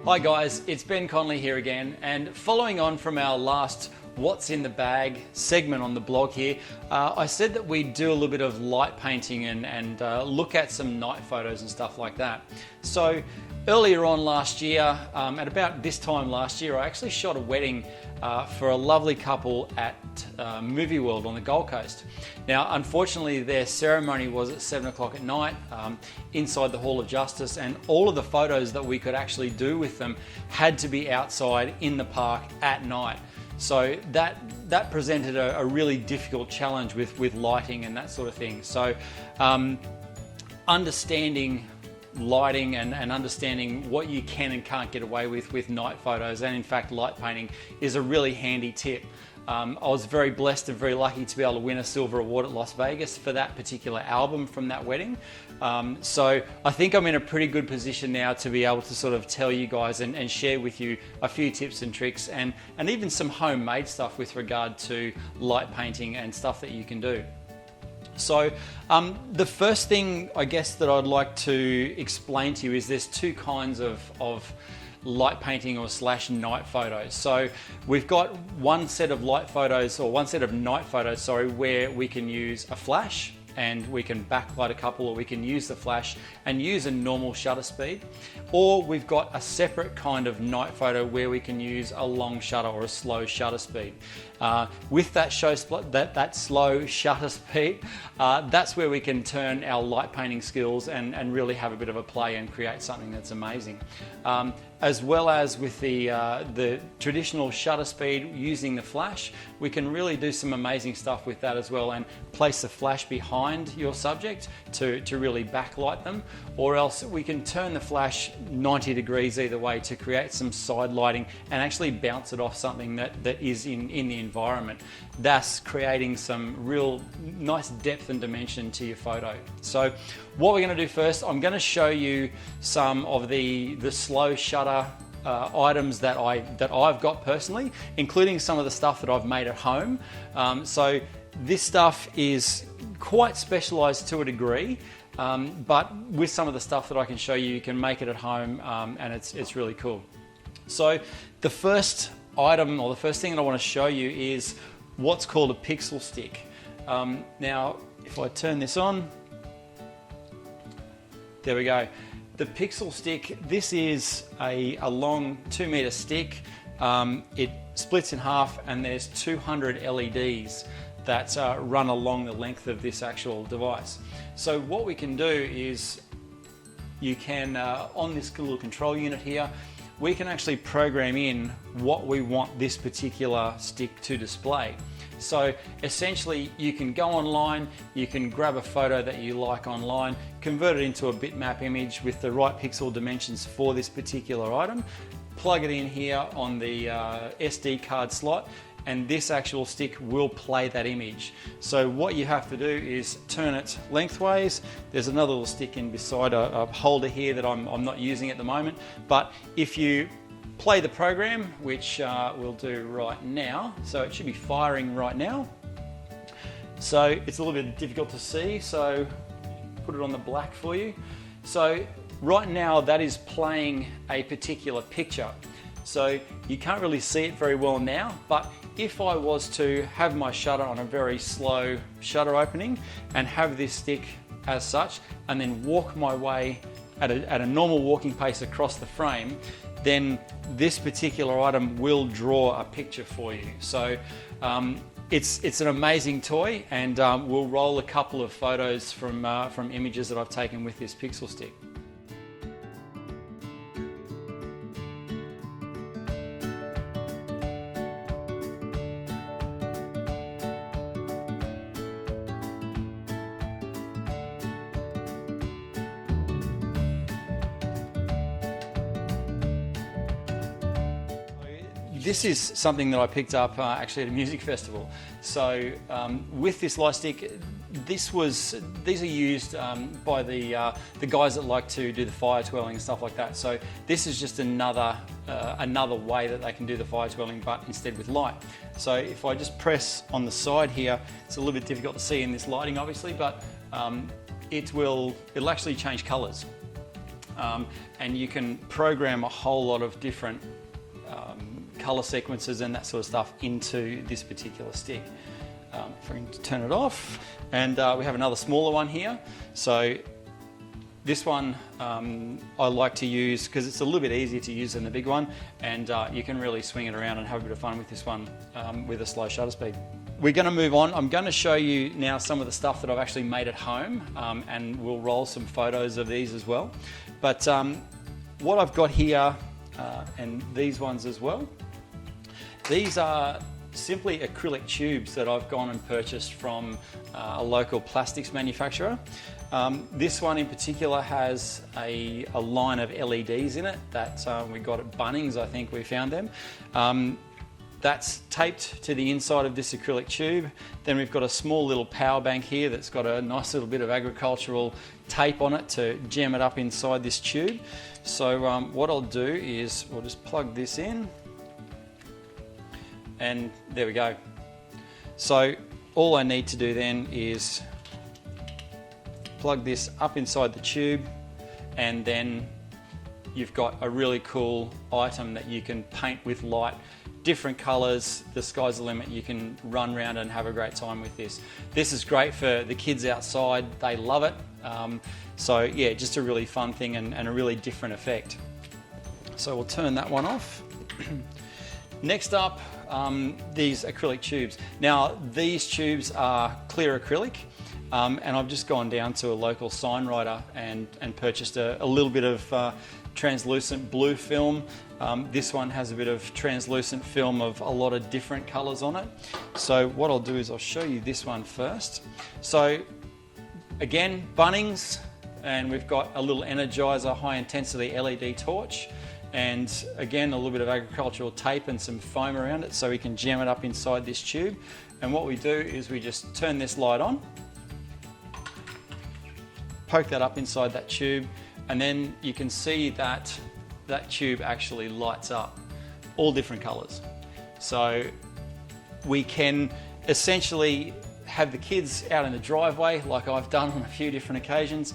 Hi guys, it's Ben Connolly here again, and following on from our last What's in the Bag segment on the blog here, I said that we'd do a little bit of light painting and look at some night photos and stuff like that. So earlier on last year, at about this time last year, I actually shot a wedding for a lovely couple at Movie World on the Gold Coast. Now, unfortunately, their ceremony was at 7 o'clock at night inside the Hall of Justice, and all of the photos that we could actually do with them had to be outside in the park at night. So that presented a really difficult challenge with lighting and that sort of thing. So understanding lighting and understanding what you can and can't get away with night photos, and in fact light painting, is a really handy tip. I was very blessed and very lucky to be able to win a silver award at Las Vegas for that particular album from that wedding. So I think I'm in a pretty good position now to be able to sort of tell you guys and share with you a few tips and tricks and even some homemade stuff with regard to light painting and stuff that you can do. So the first thing I guess that I'd like to explain to you is there's two kinds of light painting or / night photos. So we've got one set of light photos, or one set of night photos, sorry, where we can use a flash and we can backlight a couple, or we can use the flash and use a normal shutter speed. Or we've got a separate kind of night photo where we can use a long shutter or a slow shutter speed. With that slow shutter speed, that's where we can turn our light painting skills and really have a bit of a play and create something that's amazing. As well as with the traditional shutter speed using the flash, we can really do some amazing stuff with that as well, and place the flash behind your subject to really backlight them, or else we can turn the flash 90 degrees either way to create some side lighting and actually bounce it off something that is in the environment, thus creating some real nice depth and dimension to your photo. So what we're going to do first, I'm going to show you some of the slow shutter items that I've got personally, including some of the stuff that I've made at home. So this stuff is quite specialized to a degree, but with some of the stuff that I can show you, you can make it at home, and it's really cool. So the first item, or the first thing that I want to show you, is what's called a pixel stick. Now, if I turn this on, there we go. The pixel stick, this is a long 2-meter stick. It splits in half, and there's 200 LEDs that run along the length of this actual device. So what we can do is, you can, on this little control unit here, we can actually program in what we want this particular stick to display. So essentially, you can go online, you can grab a photo that you like online, convert it into a bitmap image with the right pixel dimensions for this particular item, plug it in here on the SD card slot, and this actual stick will play that image. So what you have to do is turn it lengthways. There's another little stick in beside a holder here that I'm not using at the moment, but if you play the program, which we'll do right now, so it should be firing right now. So it's a little bit difficult to see, so put it on the black for you. So right now that is playing a particular picture. So you can't really see it very well now, but if I was to have my shutter on a very slow shutter opening and have this stick as such, and then walk my way at a normal walking pace across the frame, then this particular item will draw a picture for you. So it's an amazing toy, and we'll roll a couple of photos from images that I've taken with this pixel stick. This is something that I picked up actually at a music festival. So with this light stick, these are used by the guys that like to do the fire twirling and stuff like that. So this is just another way that they can do the fire twirling, but instead with light. So if I just press on the side here, it's a little bit difficult to see in this lighting obviously, but it'll actually change colours. and you can program a whole lot of different color sequences and that sort of stuff into this particular stick. If I can turn it off, and we have another smaller one here. So this one I like to use because it's a little bit easier to use than the big one, and you can really swing it around and have a bit of fun with this one with a slow shutter speed. We're going to move on. I'm going to show you now some of the stuff that I've actually made at home, and we'll roll some photos of these as well. But what I've got here, and these ones as well, these are simply acrylic tubes that I've gone and purchased from a local plastics manufacturer. This one in particular has a line of LEDs in it that we got at Bunnings, I think we found them. That's taped to the inside of this acrylic tube. Then we've got a small little power bank here that's got a nice little bit of agricultural tape on it to jam it up inside this tube. So what I'll do is we'll just plug this in, and there we go. So all I need to do then is plug this up inside the tube, and then you've got a really cool item that you can paint with light, different colors. The sky's the limit. You can run around and have a great time with this. This is great for the kids outside. They love it. So yeah, just a really fun thing and a really different effect. So we'll turn that one off. Next up, these acrylic tubes. Now these tubes are clear acrylic, and I've just gone down to a local sign writer and purchased a little bit of translucent blue film. This one has a bit of translucent film of a lot of different colors on it. So what I'll do is I'll show you this one first. So again, Bunnings, and we've got a little Energizer high intensity LED torch, and again a little bit of agricultural tape and some foam around it so we can jam it up inside this tube. And what we do is we just turn this light on, poke that up inside that tube, and then you can see that that tube actually lights up all different colors. So we can essentially have the kids out in the driveway, like I've done on a few different occasions,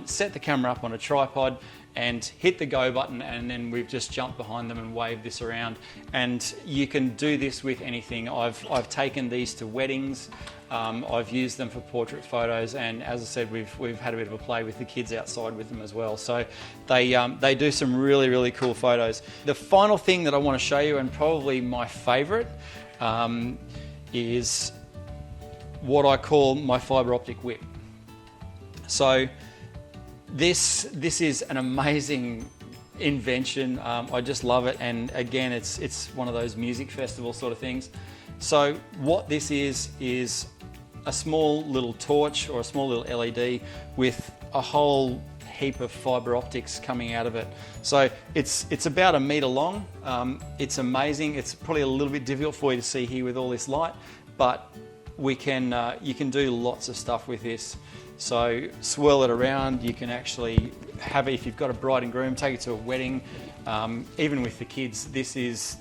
set the camera up on a tripod and hit the go button, and then we've just jumped behind them and waved this around. And you can do this with anything. I've taken these to weddings, I've used them for portrait photos, and as I said, we've had a bit of a play with the kids outside with them as well. So they do some really, really cool photos. The final thing that I want to show you, and probably my favorite, is what I call my fiber optic whip. So this is an amazing invention. I just love it, and again, it's one of those music festival sort of things. So what this is a small little torch or a small little LED with a whole heap of fiber optics coming out of it. So it's about 1 meter long. It's amazing. It's probably a little bit difficult for you to see here with all this light, but you can do lots of stuff with this. So swirl it around. You can actually have it if you've got a bride and groom, take it to a wedding. Even with the kids, this is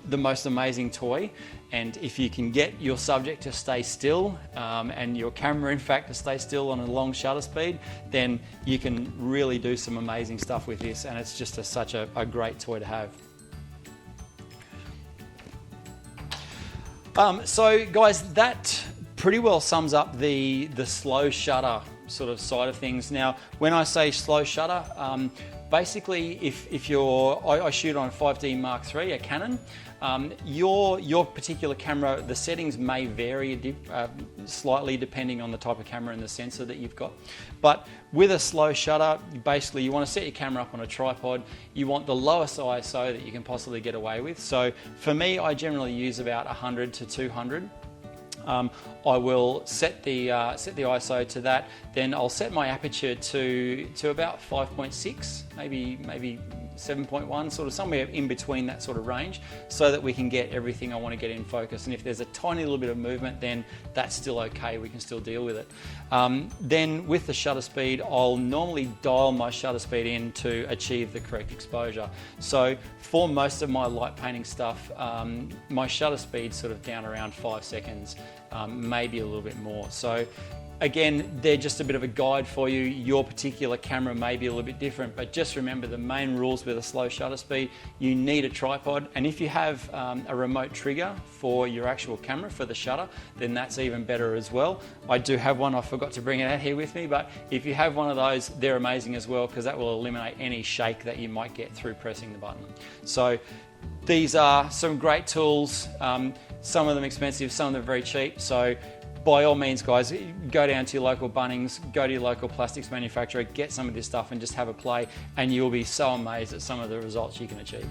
the most amazing toy. And if you can get your subject to stay still, and your camera in fact to stay still on a long shutter speed, then you can really do some amazing stuff with this, and it's just such a great toy to have. So guys, that pretty well sums up the slow shutter sort of side of things. Now, when I say slow shutter, basically if I shoot on a 5D Mark III, a Canon, your particular camera, the settings may vary slightly depending on the type of camera and the sensor that you've got. But with a slow shutter, basically you want to set your camera up on a tripod. You want the lowest ISO that you can possibly get away with. So for me, I generally use about 100 to 200. I will set the ISO to that. Then I'll set my aperture to about 5.6, maybe 7.1, sort of somewhere in between that sort of range, so that we can get everything I want to get in focus. And if there's a tiny little bit of movement, then that's still okay. We can still deal with it. Then with the shutter speed, I'll normally dial my shutter speed in to achieve the correct exposure. So for most of my light painting stuff, my shutter speed's sort of down around 5 seconds, maybe a little bit more. So Again, they're just a bit of a guide for you. Your particular camera may be a little bit different, but just remember the main rules with a slow shutter speed. You need a tripod, and if you have a remote trigger for your actual camera for the shutter, then that's even better as well. I do have one, I forgot to bring it out here with me, but if you have one of those, they're amazing as well, because that will eliminate any shake that you might get through pressing the button. So these are some great tools, some of them expensive, some of them very cheap. So by all means, guys, go down to your local Bunnings, go to your local plastics manufacturer, get some of this stuff and just have a play, and you'll be so amazed at some of the results you can achieve.